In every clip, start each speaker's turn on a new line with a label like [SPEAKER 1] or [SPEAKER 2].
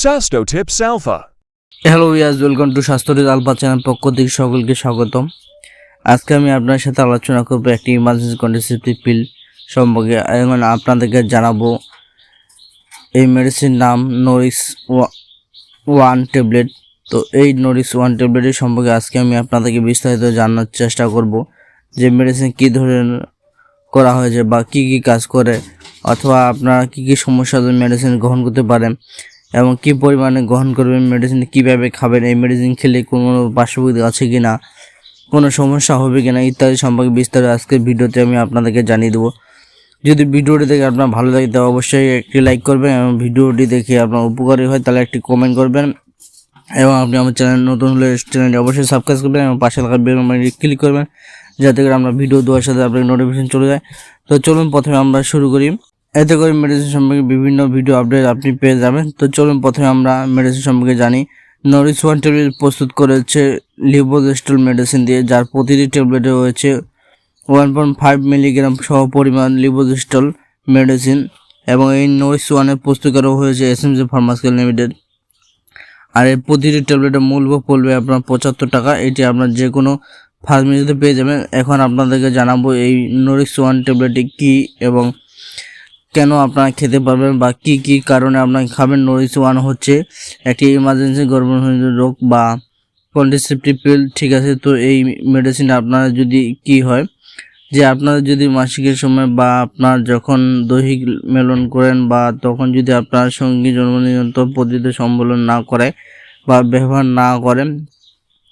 [SPEAKER 1] Sasto Tips Alpha.
[SPEAKER 2] Hello yes, welcome to স্বাস্থ্য tips alpha channel পক্ষ থেকে সকলকে স্বাগতম। আজকে আমি আপনার সাথে আলোচনা করব একটি ইমার্জেন্সি কন্ট্রাসেপটিভ পিল সম্পর্কে। এখন আপনাদেরকে জানাবো এই মেডিসিন নাম নরিশ ওয়ান ট্যাবলেট। তো এই নরিশ ওয়ান ট্যাবলেটের সম্পর্কে আজকে আমি আপনাদেরকে বিস্তারিত জানার চেষ্টা করব যে মেডিসিন কী ধরনের করা হয়েছে বা কী কী কাজ করে, অথবা আপনারা কী কী সমস্যার মেডিসিন গ্রহণ করতে পারেন এবং কী পরিমাণে গ্রহণ করবেন, মেডিসিন কীভাবে খাবেন, এই মেডিসিন খেলে কোনো পার্শ্বপ্রতিক্রিয়া আছে কি না, কোনো সমস্যা হবে কি না ইত্যাদি সম্পর্কে বিস্তারিত আজকের ভিডিওতে আমি আপনাদেরকে জানিয়ে দেবো। যদি ভিডিওটি দেখে আপনার ভালো লাগে তাহলে অবশ্যই একটি লাইক করবেন এবং ভিডিওটি দেখে আপনার উপকারী হয় তাহলে একটি কমেন্ট করবেন, এবং আপনি আমার চ্যানেল নতুন হলে চ্যানেলটি অবশ্যই সাবস্ক্রাইব করবেন এবং পাশে থাকা বেল বাটনটি ক্লিক করবেন যাতে করে আমরা ভিডিও দেওয়ার সাথে আপনার নোটিফিকেশন চলে যায়। তো চলুন প্রথমে আমরা শুরু করি। এতে করে মেডিসিন সম্পর্কে বিভিন্ন ভিডিও আপডেট আপনি পেয়ে যাবেন। তো চলুন প্রথমে আমরা মেডিসিন সম্পর্কে জানি। নরিশ ওয়ান ট্যাবলেট প্রস্তুত করেছে লিভোজেস্টল মেডিসিন দিয়ে, যার প্রতিটি ট্যাবলেটে রয়েছে 1.5 মিলিগ্রাম সহ পরিমাণ লিভোজেস্টল মেডিসিন, এবং এই নরিশ ওয়ানের প্রস্তুতকারক হয়েছে এসএমজি ফার্মাসিউটিক্যাল লিমিটেড। আর এই প্রতিটি ট্যাবলেটের মূল্য পড়বে আপনার 75 টাকা। এটি আপনার যে কোনো ফার্মেসিতে পেয়ে যাবেন। এখন আপনাদেরকে জানাবো এই নরিশ ওয়ান ট্যাবলেটটি কী এবং কেন আপনারা খেতে পারবেন বা কি কি কারণে আপনারা খাবেন। নরিশ ওয়ান হচ্ছে একটি ইমার্জেন্সি গর্ভজনিত রোগ বা কন্ট্রাসেপটিভ পিল, ঠিক আছে। তো এই মেডিসিন আপনারা যদি কি হয় যে আপনারা যদি মাসিকের সময় বা আপনার যখন দৈহিক মেলন করেন বা তখন যদি আপনার সঙ্গী জন্মনিয়ন্ত্রণ পদ্ধতিতে সম্বলন না করে বা ব্যবহার না করেন,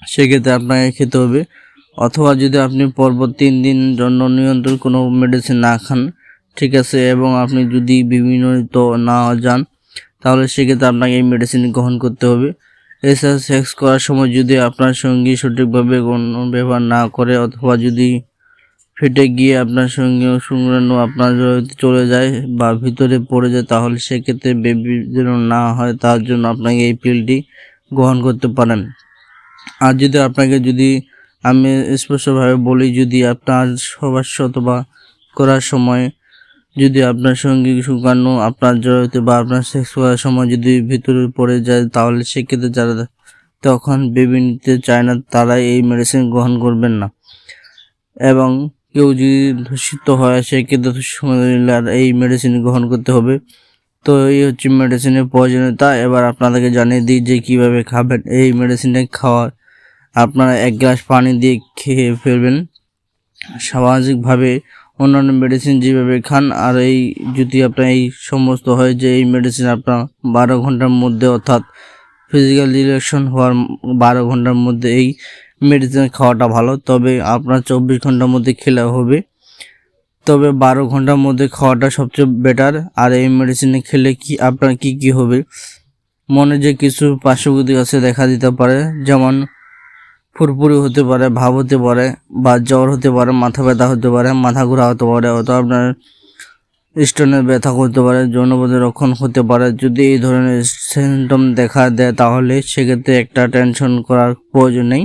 [SPEAKER 2] সেক্ষেত্রে আপনাকে খেতে হবে। অথবা যদি আপনি পরপর 3 দিন জন্য নিয়ন্ত্রণ কোনো মেডিসিন না খান, ঠিক আছে, এবং আপনি যদি বিভিন্ন না যান, তাহলে সেক্ষেত্রে আপনাকে এই মেডিসিন গ্রহণ করতে হবে। এছাড়া সেক্স করার সময় যদি আপনার সঙ্গী সঠিকভাবে কোনো ব্যবহার না করে অথবা যদি ফেটে গিয়ে আপনার সঙ্গে শুক্রাণু আপনার চলে যায় বা ভিতরে পড়ে যায়, তাহলে সেক্ষেত্রে বেবি যেন না হয় তার জন্য আপনাকে এই পিলটি গ্রহণ করতে পারেন। আর যদি আপনাকে যদি আমি স্পষ্টভাবে বলি, যদি আপনার সবাস্য অথবা করার সময় যদি আপনার সঙ্গে শুক্রাণু আপনার জড়িত বা আপনার সেক্স করার সময় যদি ভিতরে পড়ে যায়, তাহলে সেক্ষেত্রে যারা তখন বেবি নিতে চায় না তারা এই মেডিসিন গ্রহণ করবেন না। এবং কেউ যদি দূষিত হয় সেক্ষেত্রে এই মেডিসিন গ্রহণ করতে হবে। তো এই হচ্ছে মেডিসিনের প্রয়োজনীয়তা। এবার আপনাদেরকে জানিয়ে দিই যে কীভাবে খাবেন। এই মেডিসিনটা খাওয়া আপনারা 1 গ্লাস পানি দিয়ে খেয়ে ফেলবেন স্বাভাবিকভাবে অন্যান্য মেডিসিন যেভাবে খান। আর এই যদি আপনার এই সমস্ত হয় যে এই মেডিসিন আপনার 12 ঘন্টার মধ্যে, অর্থাৎ ফিজিক্যাল রিলেশন হওয়ার 12 ঘন্টার মধ্যে এই মেডিসিন খাওয়াটা ভালো। তবে আপনার 24 ঘন্টার মধ্যে খেলে হবে, তবে 12 ঘন্টার মধ্যে খাওয়াটা সবচেয়ে বেটার। আর এই মেডিসিনে খেলে কি আপনার কি হবে, মনে যে কিছু পার্শ্বপ্রতিক্রিয়া আছে দেখা দিতে পারে, যেমন ফুরফুরি হতে পারে, ভাব হতে পারে বা জ্বর হতে পারে, মাথা ব্যথা হতে পারে, মাথা ঘোরা হতে পারে, অথবা আপনার স্টোনের ব্যথা করতে পারে, যৌনপথে রক্ষণ হতে পারে। যদি এই ধরনের সিমটম দেখা দেয় তাহলে সেক্ষেত্রে একটা টেনশন করার প্রয়োজন নেই।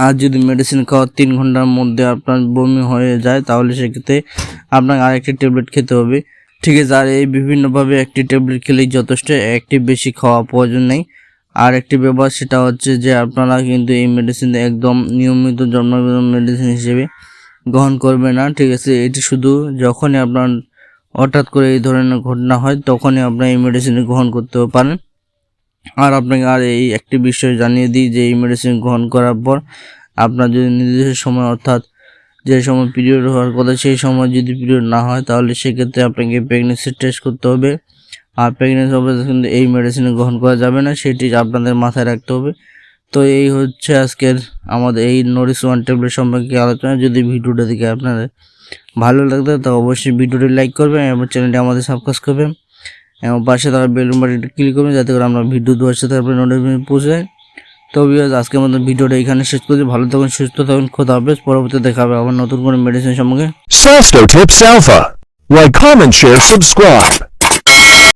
[SPEAKER 2] আর যদি মেডিসিন খাওয়ার 3 ঘন্টার মধ্যে আপনার বমি হয়ে যায়, তাহলে সেক্ষেত্রে আপনাকে আরেকটি ট্যাবলেট খেতে হবে, ঠিক আছে। আর এই বিভিন্নভাবে একটি ট্যাবলেট খেলেই যথেষ্ট, একটি বেশি খাওয়া প্রয়োজন নেই। আর একটি ব্যাপার সেটা হচ্ছে যে আপনারা কিন্তু এই মেডিসিন একদম নিয়মিত জন্মবিরোধী মেডিসিন হিসেবে গ্রহণ করবে না, ঠিক আছে। এটি শুধু যখনই আপনার হঠাৎ করে এই ধরনের ঘটনা হয় তখনই আপনার এই মেডিসিন গ্রহণ করতে পারেন। আর আপনাকে আর এই একটি বিষয় জানিয়ে দিই যে এই মেডিসিন গ্রহণ করার পর আপনার যদি নির্দিষ্ট সময়, অর্থাৎ যে সময় পিরিয়ড হওয়ার কথা সেই সময় যদি পিরিয়ড না হয়, তাহলে সেক্ষেত্রে আপনাকে প্রেগনেন্সি টেস্ট করতে হবে। আর প্রেগনেন্সি অবস্থায় কিন্তু এই মেডিসিন গ্রহণ করা যাবে না, সেটি আপনাদের মাথায় রাখতে হবে। তো এই হচ্ছে আজকের আমাদের এই নরিশ ওয়ান ট্যাবলেট সম্পর্কে আলোচনা। যদি ভিডিওটা দেখে আপনাদের ভালো লাগতো তো অবশ্যই ভিডিওটি লাইক করবেন এবং চ্যানেলটি আমাদের সাবস্ক্রাইব করবেন এবং পাশে থাকা বেল বাটনটি ক্লিক করবেন যাতে করে আমরা ভিডিও দেওয়ার সাথে আপনার নোটিফিকেশন পৌঁছে যায়। তো আজকের মতো ভিডিওটা এখানে শেষ করছি। ভালো থাকুন, সুস্থ থাকুন, খোদা হাফেজ। পরবর্তীতে দেখা হবে আবার নতুন কোনো মেডিসিন সম্পর্কে।
[SPEAKER 1] Sasto Tips Alpha. Like, comment, share, subscribe.